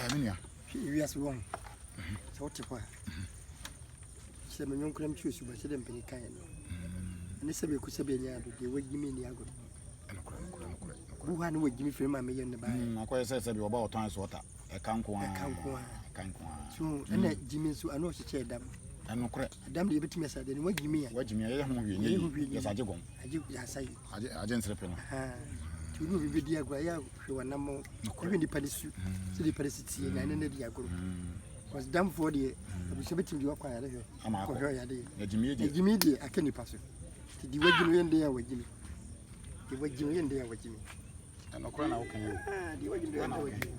Minia. We as one. So what you want? She said, my young cram choose you, but she didn't pay kind. And this could say, they would give me the agony. Who would give me for my million the buy? I quite said about times water. I can't go on. So, and that Jimmy, so I know she said them. I'm not correct. Damn the bit mess, I didn't want Jimmy. What Jimmy, yes, I do. I didn't sleep. To move with the Aguaya, who are number, even the Palace, the Palace, and ended the Agro. Was done for the Sabbatin you acquired here. I'm a Jimmy, I can't pass it. The way you in there with Jimmy. The way you in there with Jimmy. And no crown, can you? The way you do it with Jimmy.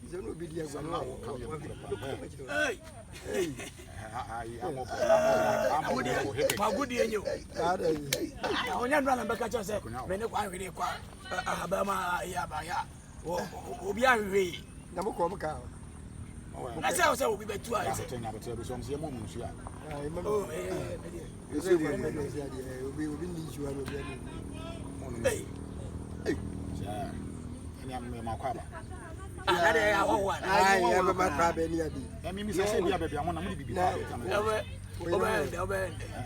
There will be the Hey, my good dear, you. I will not run and back at yourself. When you want really quite Alabama, Yabaya, or Obiari. Number one cow. I said, I will be better. I said, I remember. You say, we will need you. Hey, I have my crab any idea. I mean, Miss Baby, I want to be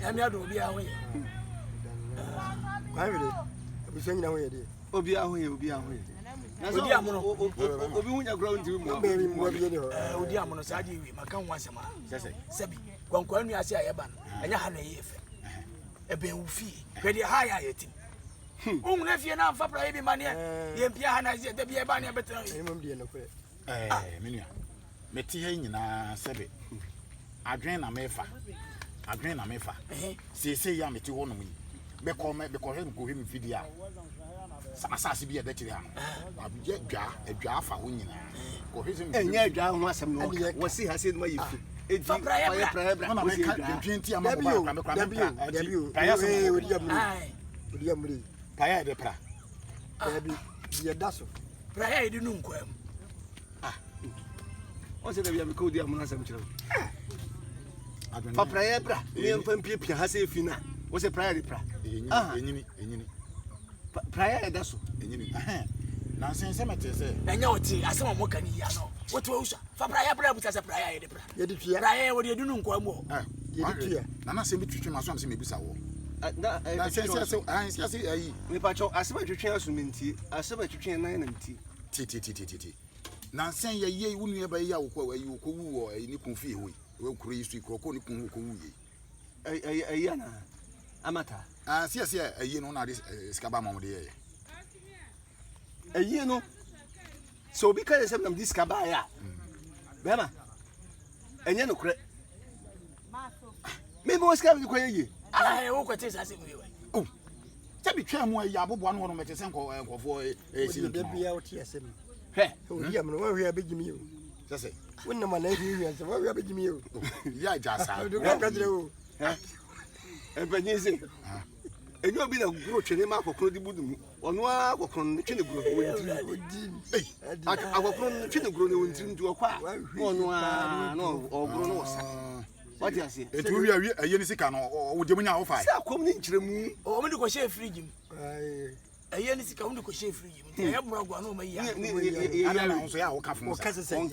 I'm not to be away. I was saying away. Obiamono Saji, Macan once a month. Sebi, Conquani, I say, Eban, and Yahan a beau fee, very high it. Oh, if you're not for private money, the Piana is the Biabania better. Minia. Metia, Sebi. I drain a mefa. I drain a mefa. Say, I'm to one me. Because him go him video. Some assassin be a better. I'll be a jar for winning. Cohesion, and yeah, John was some was he has in my youth. It's from Prayer, Paya de pra. The Dasso. Prayer, you know, ah. What's it? We have a code. I'm not some children. For prayer, me and people has a fina. What's a prayer? Ah, prayer, that's now, since I'm at say, I know it. I saw more can you know. What was for prayer? As a prayer, prayer, what you do, no more. Nana send me to my son, maybe so. I say, we patch out as much to change to minty, as so much to change 9 and tea. Now, say ye wouldn't ever yell where you go or any confuse we will create you call a yana amata. Ah, yes, a year on this scabamo day. A year no. So because of this cabaya, Bema, and you know, maybe was coming to call you. I hope it is as if we were. Oh, tell me, Cham, where you have one of the uncle for a be out here. Hey, we are big you. Just say, when the man is we are big you. Yeah, just how do you and Penny. And you'll be a brooch and a mark of Cody or no, I will from the Chinnegro. I will from the Chinnegro into a quack. No, or grown. What do you say? It will be a Yenisican or would you mean our fight? Come into the moon or when you go shave free him. A Yenisican to go shave free him. I have no money. I don't know. So I will come from Castle.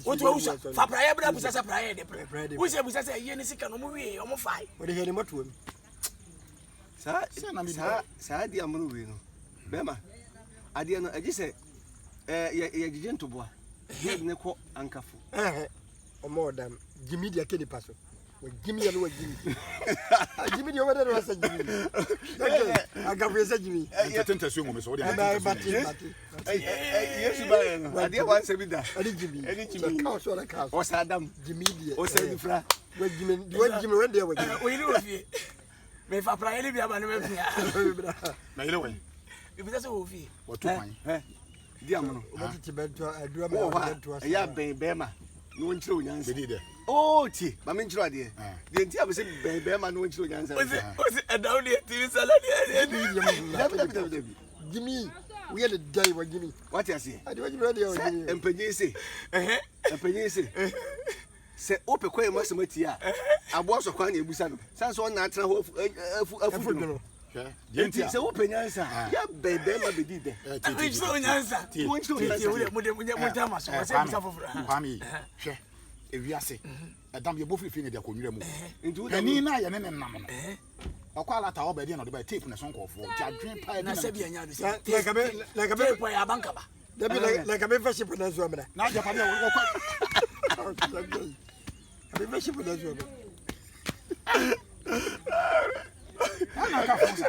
What was for prayer? But I was a prayer. Who said, was a Yenisican movie or fight? What do you hear him to him? Sad, dear Manuino. Bema, I didn't know. I just said, you're gentle. Head Nico and Cafu. Or more than Jimmy the Kenny Passo. Jimmy and what Jimmy. Jimmy over there was a Jimmy. I got a Jimmy. I tend to assume Miss Odie. Yes, I did once a bit. I did Jimmy. Any cow or a cow. Or Saddam. Jimmy or Sandy Fra. When Jimmy went there with we know if may for prayer, be a man. By the way, if that's all, what to find? Dear Mono, what did you do? I do to us. Yeah, Bema. No one true, Yansy. Oh, T, my main idea. The entire was Bema, no one true, Yansy. Was it a down here salad? Jimmy, we had a day with Jimmy. What I say? I do you ready? And Penny, and Penny. Say, open quay must meet here. I was a quantity of Busan. Sounds one natural of Enti sɛ wo penyansa ya bɛbɛ ma bedi de. So nyansa. Won to nyansa. Mo tama so. Say bisa foforo. Kwame, hwɛ. Ewiase. Ɛdam ye bofi fi ne de akonwura mu. Ani na ye ne nam no. Ọkọ alata ọba edi na ọdị ba tape na so nkọfọ. Nti adwen pa Na sɛ bia nya do. Like a Tape ya bankaba. like a membership na so amena. na Japan ya ọkọ. Membership na so amena. Ana ka fọ sa.